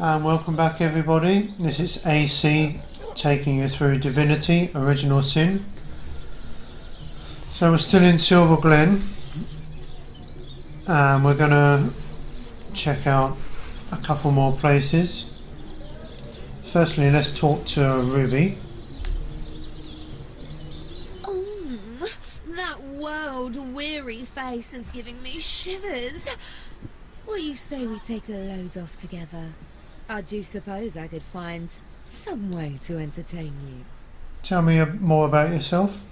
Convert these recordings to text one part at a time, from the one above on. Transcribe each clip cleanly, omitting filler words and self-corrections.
And welcome back everybody, this is AC taking you through Divinity, Original Sin. So we're still in Silverglen and we're going to check out a couple more places. Firstly, let's talk to Ruby. That world-weary face is giving me shivers. What you say we take a load off together? I do suppose I could find some way to entertain you. Tell me more about yourself.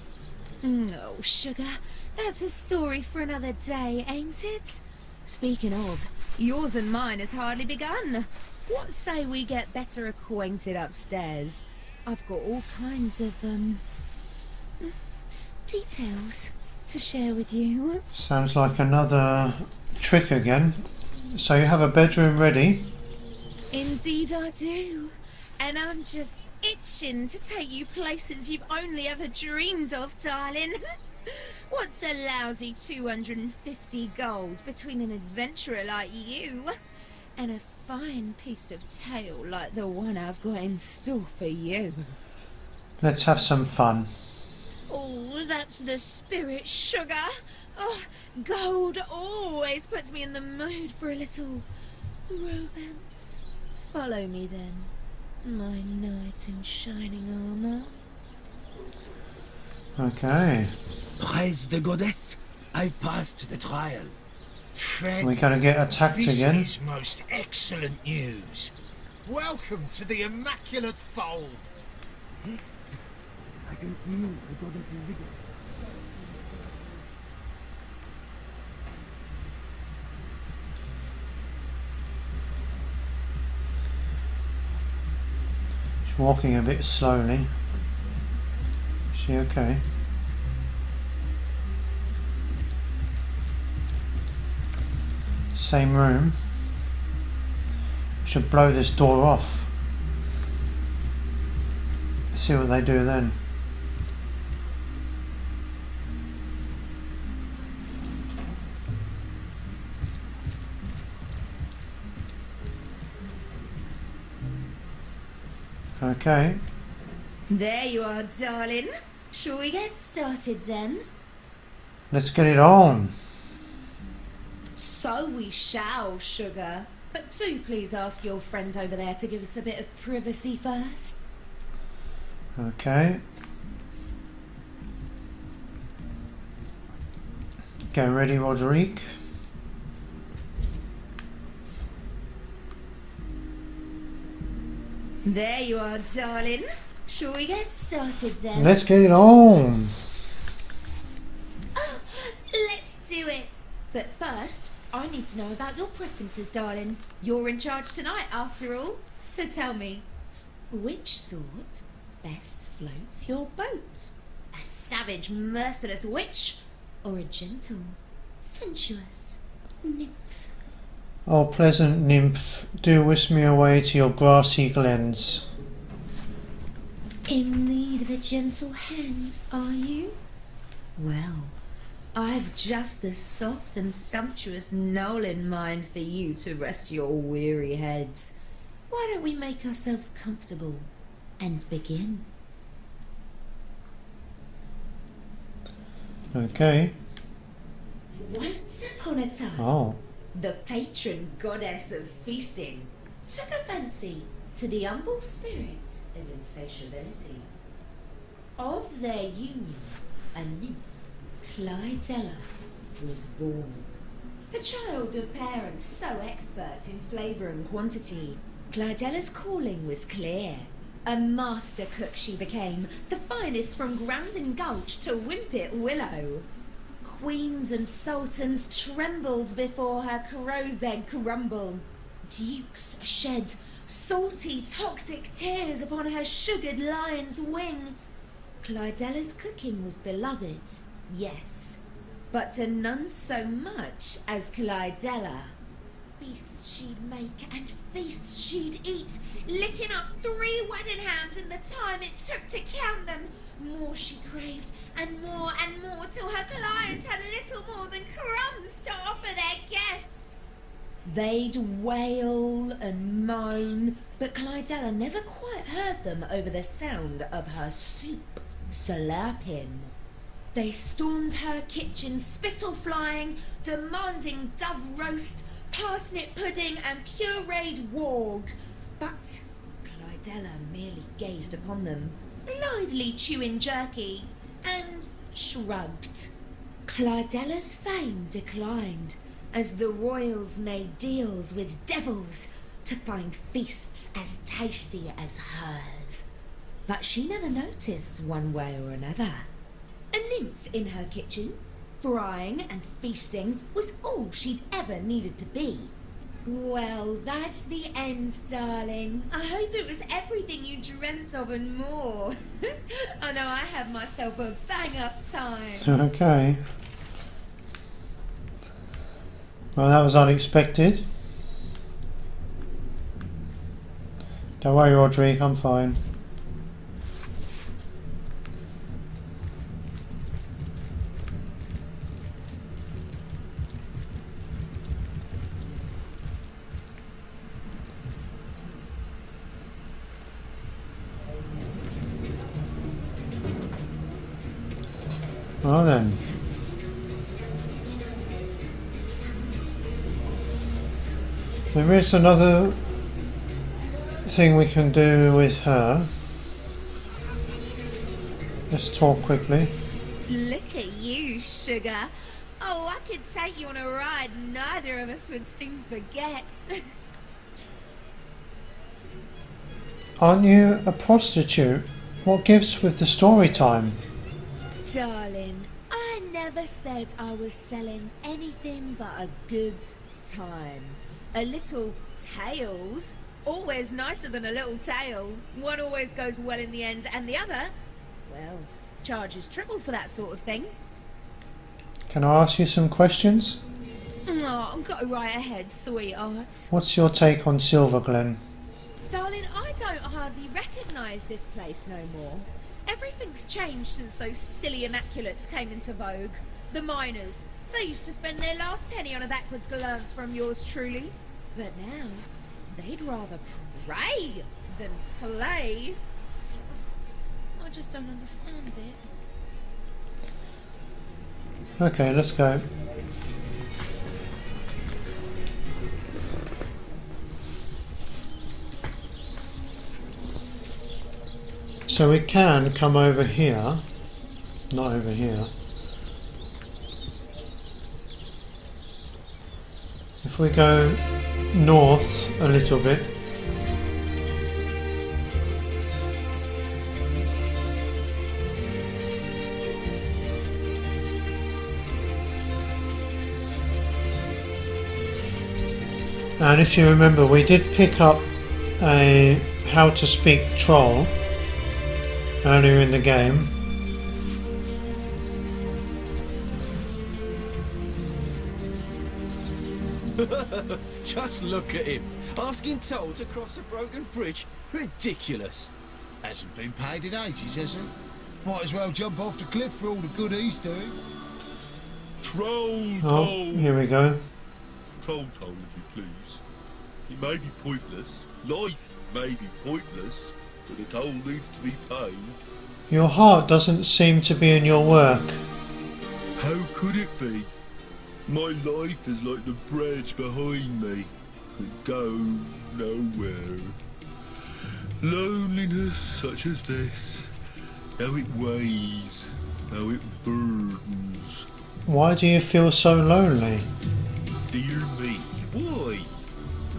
No, sugar. That's a story for another day, ain't it? Speaking of, yours and mine has hardly begun. What say we get better acquainted upstairs? I've got all kinds of, details to share with you. Sounds like another trick again. So you have a bedroom ready? Indeed I do. And I'm just itching to take you places you've only ever dreamed of, darling. What's a lousy 250 gold between an adventurer like you and a fine piece of tale like the one I've got in store for you? Let's have some fun. Oh, that's the spirit, sugar. Oh, gold always puts me in the mood for a little romance. Follow me then, my knight in shining armor. Okay. Praise the goddess, I've passed the trial. We're going to get attacked again. This is most excellent news. Welcome to the immaculate fold. I can feel the goddess's vigor. She's walking a bit slowly. Is she okay? Same room. Should blow this door off. See what they do then. Okay. There you are, darling. Shall we get started then? Let's get it on. So we shall, sugar. But do please ask your friend over there to give us a bit of privacy first. Okay. Get ready, Roderick. There you are, darling. Shall we get started then? Let's get it on. Oh, let's do it. But first, I need to know about your preferences, darling. You're in charge tonight, after all. So tell me, which sort best floats your boat? A savage, merciless witch, or a gentle, sensuous nymph? Oh, pleasant nymph, do whisk me away to your grassy glens. In need of a gentle hand, are you? Well, I've just the soft and sumptuous knoll in mind for you to rest your weary heads. Why don't we make ourselves comfortable and begin? Okay. Once upon a time, Oh. the patron goddess of feasting took a fancy to the humble spirit of insatiability. Of their union, a nymph, Clydella, was born. The child of parents so expert in flavour and quantity, Clydella's calling was clear. A master cook she became, the finest from Grandin Gulch to Wimpet Willow. Queens and sultans trembled before her crow's egg crumble. Dukes shed salty, toxic tears upon her sugared lion's wing. Clydella's cooking was beloved, yes, but to none so much as Clydella. Feasts she'd make and feasts she'd eat, licking up 3 wedding hands in the time it took to count them. More she craved, and more, till her clients had little more than crumbs to offer their guests. They'd wail and moan, but Clydella never quite heard them over the sound of her soup slurping. They stormed her kitchen, spittle flying, demanding dove roast, parsnip pudding and pureed warg. But Clydella merely gazed upon them, blithely chewing jerky, and shrugged. Clydella's fame declined as the royals made deals with devils to find feasts as tasty as hers. But she never noticed one way or another. A nymph in her kitchen, frying and feasting, was all she'd ever needed to be. Well, that's the end, darling. I hope it was everything you dreamt of and more. I know I had myself a bang-up time. Okay. Well, that was unexpected. Don't worry, Roderick, I'm fine. Well then. There is another thing we can do with her. Let's talk quickly. Look at you, sugar. Oh, I could take you on a ride neither of us would soon forget. Aren't you a prostitute? What gives with the story time? Darling, I never said I was selling anything but a good time. A little tails, always nicer than a little tale. One always goes well in the end, and the other, well, charges triple for that sort of thing. Can I ask you some questions? Oh, go right ahead, sweetheart. What's your take on Silverglen? Darling, I don't hardly recognise this place no more. Everything's changed since those silly immaculates came into vogue. The miners, they used to spend their last penny on a backwards glance from yours truly. But now, they'd rather pray than play. I just don't understand it. Okay, let's go. So we can come over here, not over here. If we go north a little bit, and if you remember, we did pick up a how to speak troll earlier in the game. Just look at him, asking toll to cross a broken bridge. Ridiculous. Hasn't been paid in ages, has it? Might as well jump off the cliff for all the good he's doing. Troll Oh, toll! here we go. Troll toll, if you please. It may be pointless, life may be pointless, but the toll needs to be paid. Your heart doesn't seem to be in your work. How could it be? My life is like the bridge behind me. It goes nowhere. Loneliness such as this, how it weighs, how it burdens. Why do you feel so lonely? Dear me, why?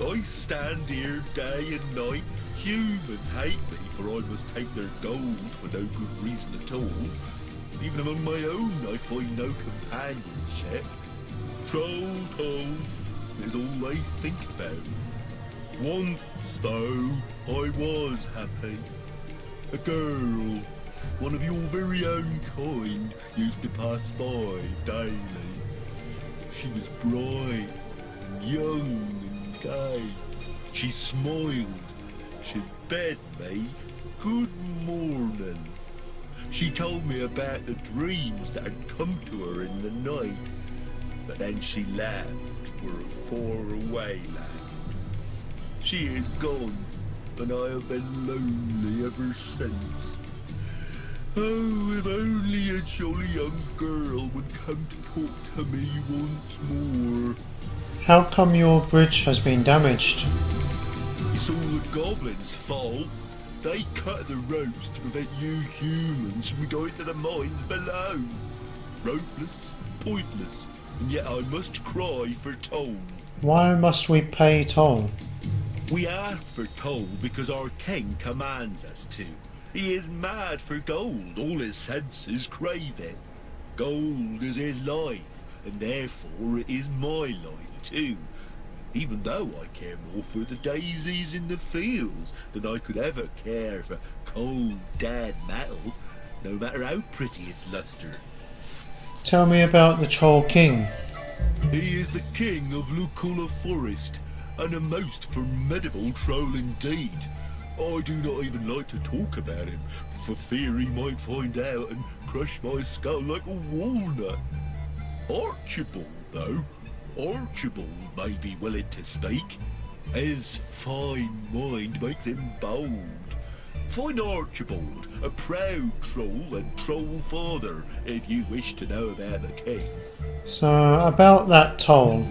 I stand here day and night. Humans hate me, for I must take their gold for no good reason at all. Even among my own I find no companionship. Troll toll is all I think about. Once, though, I was happy. A girl, one of your very own kind, used to pass by daily. She was bright and young and gay. She smiled. She bade me good morning. She told me about the dreams that had come to her in the night. But then she laughed. were a far away land. She is gone, and I have been lonely ever since. Oh, if only a jolly young girl would come to talk to me once more. How come your bridge has been damaged? It's all the goblins' fault. They cut the ropes to prevent you humans from going to the mines below. Ropeless, pointless, and yet I must cry for toll. Why must we pay toll? We ask for toll because our king commands us to. He is mad for gold, all his senses crave it. Gold is his life, and therefore it is my life too. Even though I care more for the daisies in the fields than I could ever care for cold, dead metal, no matter how pretty its lustre. Tell me about the Troll King. He is the king of Lucula Forest, and a most formidable troll indeed. I do not even like to talk about him, for fear he might find out and crush my skull like a walnut. Archibald, though, Archibald may be willing to speak. His fine mind makes him bold. Find Archibald, a proud troll and troll father, if you wish to know about the king. So, about that toll.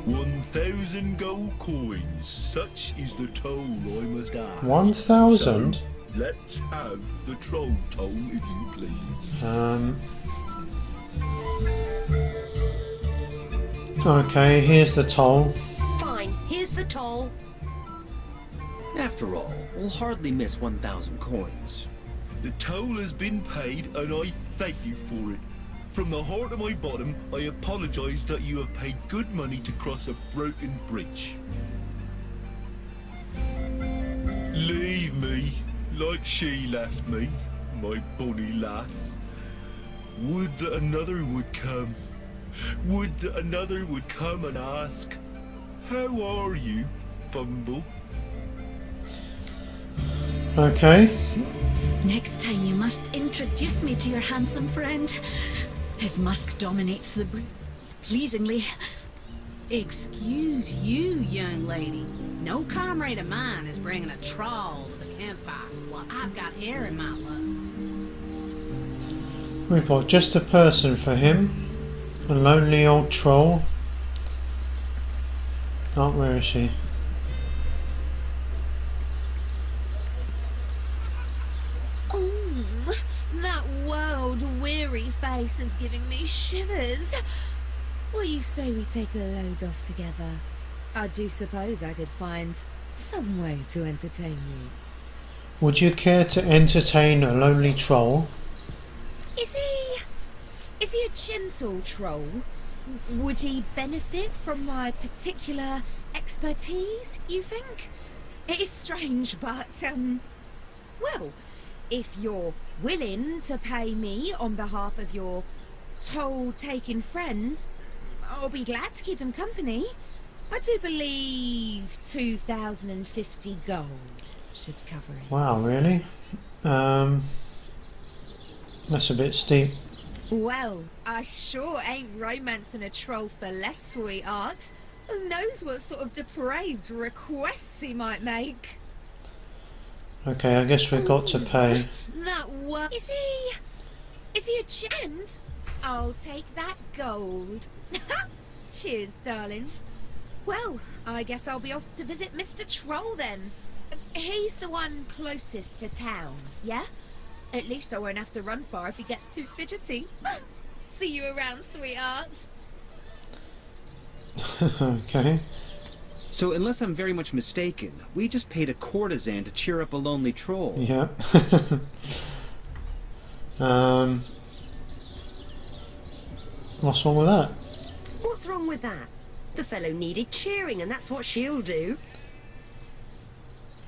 1,000 gold coins, such is the toll I must ask. 1,000? So, let's have the troll toll, if you please. Okay, here's the toll. Fine, here's the toll. After all, we'll hardly miss 1,000 coins. The toll has been paid, and I thank you for it. From the heart of my bottom, I apologize that you have paid good money to cross a broken bridge. Leave me, like she left me, my bonny lass. Would that another would come. Would that another would come and ask, how are you, Fumble? Okay. Next time you must introduce me to your handsome friend. His musk dominates the breeze pleasingly. Excuse you, young lady. No comrade of mine is bringing a troll to the campfire while I've got hair in my lungs. We've got just a person for him. A lonely old troll. Oh, where is she? Oh, that world-weary face is giving me shivers. What do you say we take a load off together? I do suppose I could find some way to entertain you. Would you care to entertain a lonely troll? Is he a gentle troll? Would he benefit from my particular expertise, you think? It is strange, but, well, if you're willing to pay me on behalf of your toll-taking friend, I'll be glad to keep him company. I do believe 2,050 gold should cover it. Wow, really? That's a bit steep. Well, I sure ain't romancing a troll for less, sweetheart. Who knows what sort of depraved requests he might make? Okay, I guess we've got to pay. That one. Is he a gent? I'll take that gold. Cheers, darling. Well, I guess I'll be off to visit Mr. Troll then. He's the one closest to town, yeah? At least I won't have to run far if he gets too fidgety. See you around, sweetheart. Okay. So unless I'm very much mistaken, we just paid a courtesan to cheer up a lonely troll. Yeah. What's wrong with that? What's wrong with that? The fellow needed cheering, and that's what she'll do.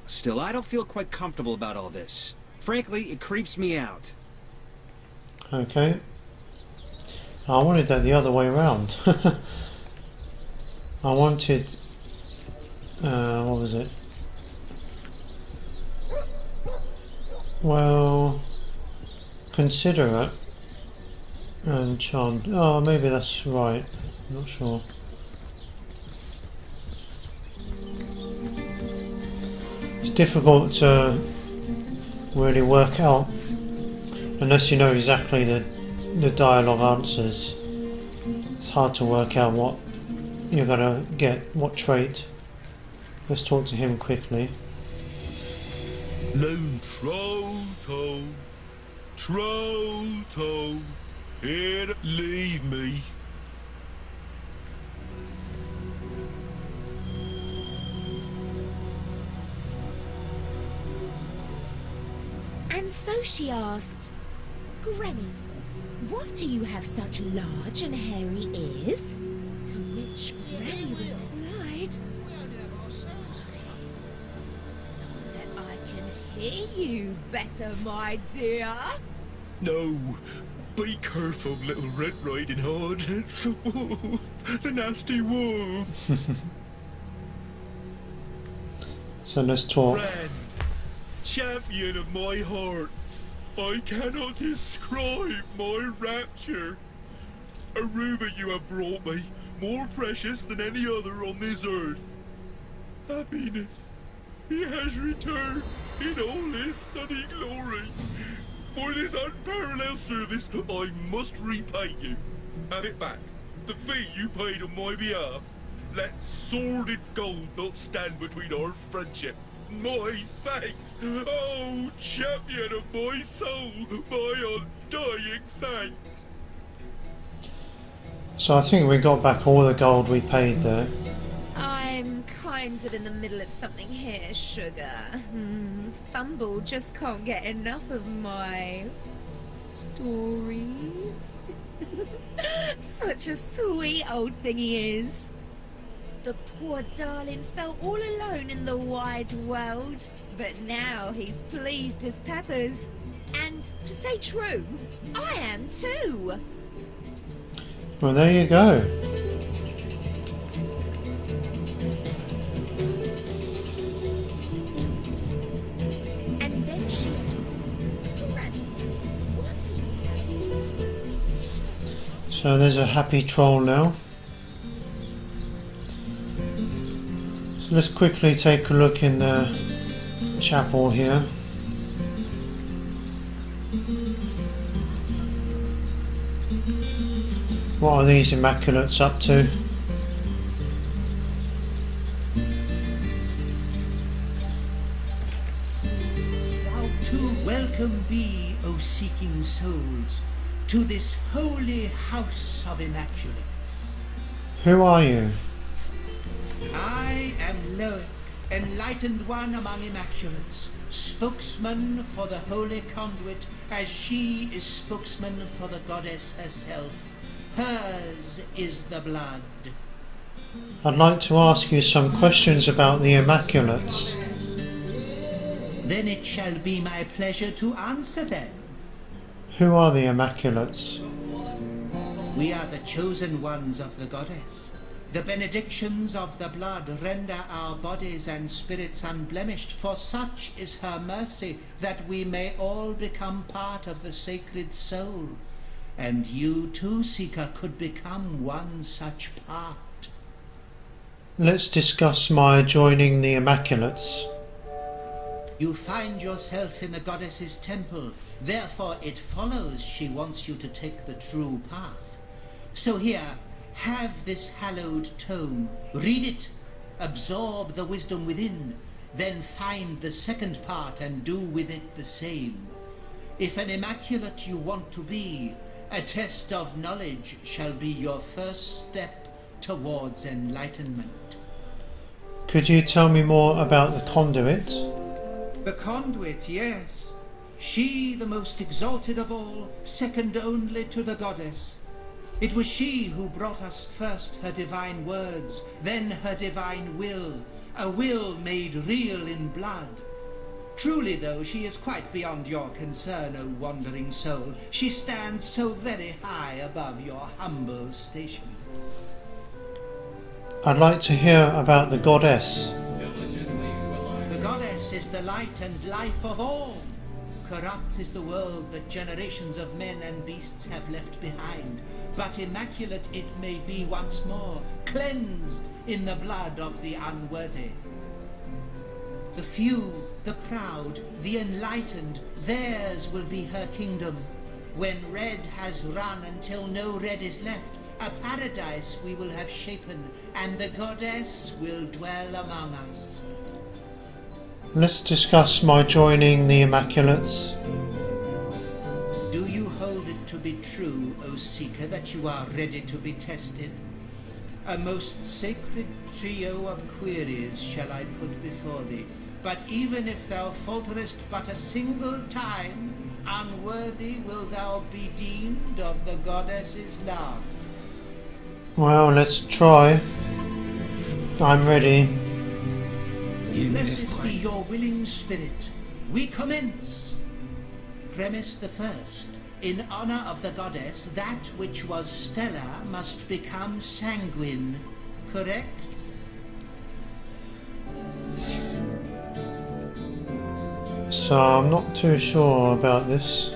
Still, I don't feel quite comfortable about all this. Frankly, it creeps me out. Okay. I wanted that the other way around. I wanted... what was it? Well... Considerate and charmed. Oh, maybe that's right. I'm not sure. It's difficult to really work out unless you know exactly the dialogue answers. It's hard to work out what you're gonna get, what trait. Let's talk to him quickly. Lone Troll, here, leave me. And so she asked, Granny, why do you have such large and hairy ears? To which Granny replied, so that I can hear you better, my dear. No, be careful, little Red Riding Hood. It's the wolf, the nasty wolf. So let's talk. Friend, champion of my heart, I cannot describe my rapture. A ruby you have brought me, more precious than any other on this earth. Happiness, he has returned in all his sunny glory. For this unparalleled service, I must repay you. Have it back, the fee you paid on my behalf. Let sordid gold not stand between our friendship. My thanks, oh champion of my soul, my undying thanks. So I think we got back all the gold we paid there. I'm kind of in the middle of something here, sugar. Fumble just can't get enough of my stories. Such a sweet old thing he is. The poor darling felt all alone in the wide world, but now he's pleased as peppers. And to say true, I am too. Well, there you go. And then she asked, Granny, what is that? So there's a happy troll now. So let's quickly take a look in the chapel here. What are these immaculates up to? To welcome be, O seeking souls, to this holy house of immaculates. Who are you? I am Loic, enlightened one among immaculates, spokesman for the holy conduit, as she is spokesman for the goddess herself. Hers is the blood. I'd like to ask you some questions about the immaculates. Then it shall be my pleasure to answer them. Who are the immaculates? We are the chosen ones of the goddess. The benedictions of the blood render our bodies and spirits unblemished, for such is her mercy, that we may all become part of the sacred soul. And you too, Seeker, could become one such part. Let's discuss my joining the immaculates. You find yourself in the goddess's temple, therefore it follows she wants you to take the true path. So here, have this hallowed tome, read it, absorb the wisdom within, then find the second part and do with it the same. If an immaculate you want to be, a test of knowledge shall be your first step towards enlightenment. Could you tell me more about the conduit? The conduit, yes. She, the most exalted of all, second only to the goddess. It was she who brought us first her divine words, then her divine will, a will made real in blood. Truly, though, she is quite beyond your concern, O wandering soul. She stands so very high above your humble station. I'd like to hear about the goddess. The goddess is the light and life of all. Corrupt is the world that generations of men and beasts have left behind, but immaculate it may be once more, cleansed in the blood of the unworthy. The The few, the proud, the enlightened, theirs will be her kingdom. When red has run until no red is left, a paradise we will have shapen, and the goddess will dwell among us. Let's discuss my joining the Immaculates. Do you hold it to be true, O Seeker, that you are ready to be tested? A most sacred trio of queries shall I put before thee, but even if thou falterest but a single time, unworthy will thou be deemed of the goddess's love. Well, let's try. I'm ready. Blessed be your willing spirit. We commence. Premise the first. In honor of the goddess, that which was stellar must become sanguine. Correct? So I'm not too sure about this.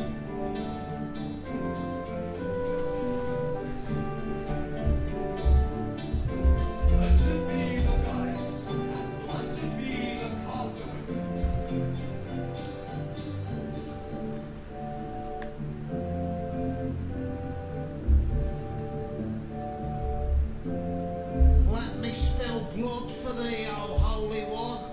Let me spill blood for thee, O Holy One.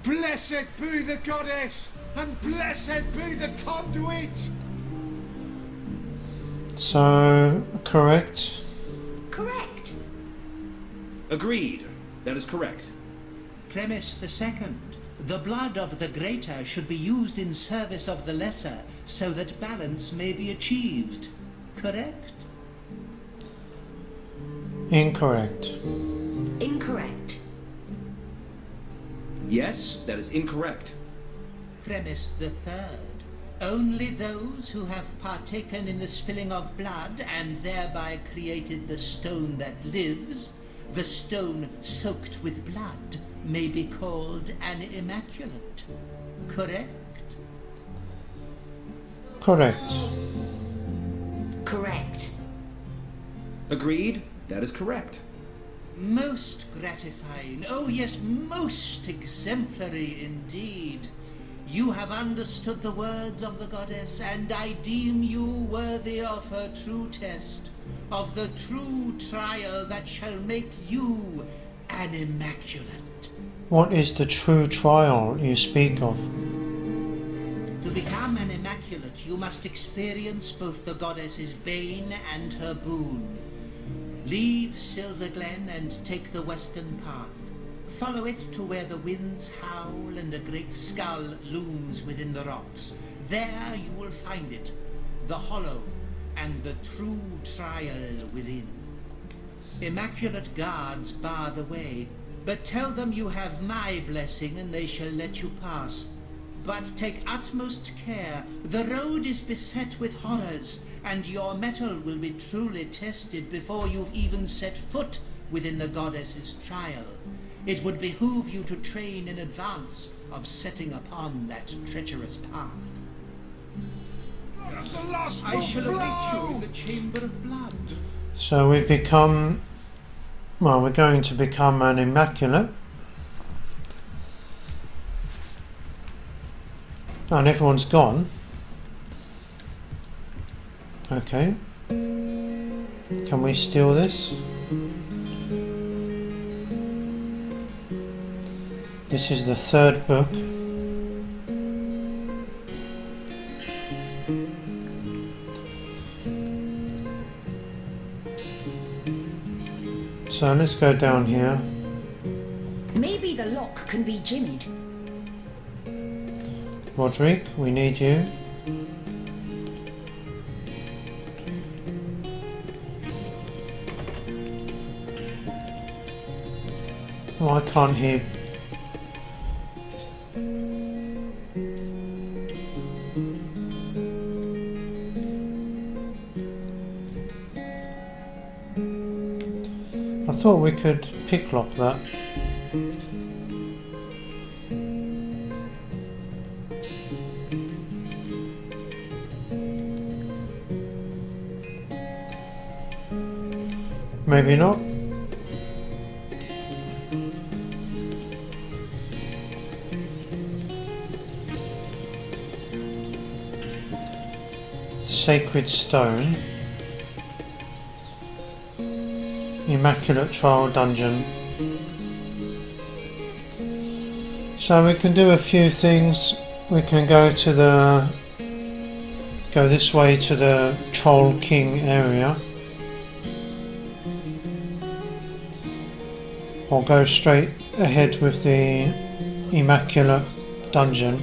Blessed be the goddess, and blessed be the conduit! So, correct? Correct. Agreed. That is correct. Premise the second. The blood of the greater should be used in service of the lesser, so that balance may be achieved. Correct? Incorrect. Incorrect. Yes, that is incorrect. Premise the third. Only those who have partaken in the spilling of blood and thereby created the stone that lives, the stone soaked with blood, may be called an immaculate. Correct? Correct. Correct. Agreed. That is correct. Most gratifying. Oh yes, most exemplary indeed. You have understood the words of the goddess, and I deem you worthy of her true test, of the true trial that shall make you an immaculate. What is the true trial you speak of? To become an immaculate, you must experience both the goddess's bane and her boon. Leave Silverglen and take the western path. Follow it to where the winds howl and a great skull looms within the rocks. There you will find it, the hollow and the true trial within. Immaculate guards bar the way, but tell them you have my blessing and they shall let you pass. But take utmost care. The road is beset with horrors, and your mettle will be truly tested before you've even set foot within the goddess's trial. It would behoove you to train in advance of setting upon that treacherous path. I shall await you in the chamber of blood. So we've become... Well, we're going to become an immaculate. And everyone's gone. Okay. Can we steal this? This is the third book. So let's go down here. Maybe the lock can be jimmied. Roderick, we need you. Oh, I can't hear. I thought we could picklock that. maybe not. Sacred Stone. Immaculate Trial Dungeon. So we can do a few things. We can go this way to the Troll King area, or go straight ahead with the Immaculate Dungeon.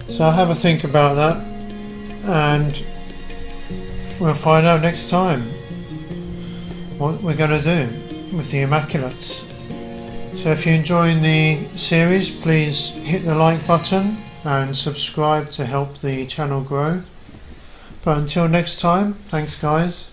So I'll have a think about that, and we'll find out next time what we're going to do with the Immaculates. So if you're enjoying the series, please hit the like button and subscribe to help the channel grow. But until next time, thanks guys.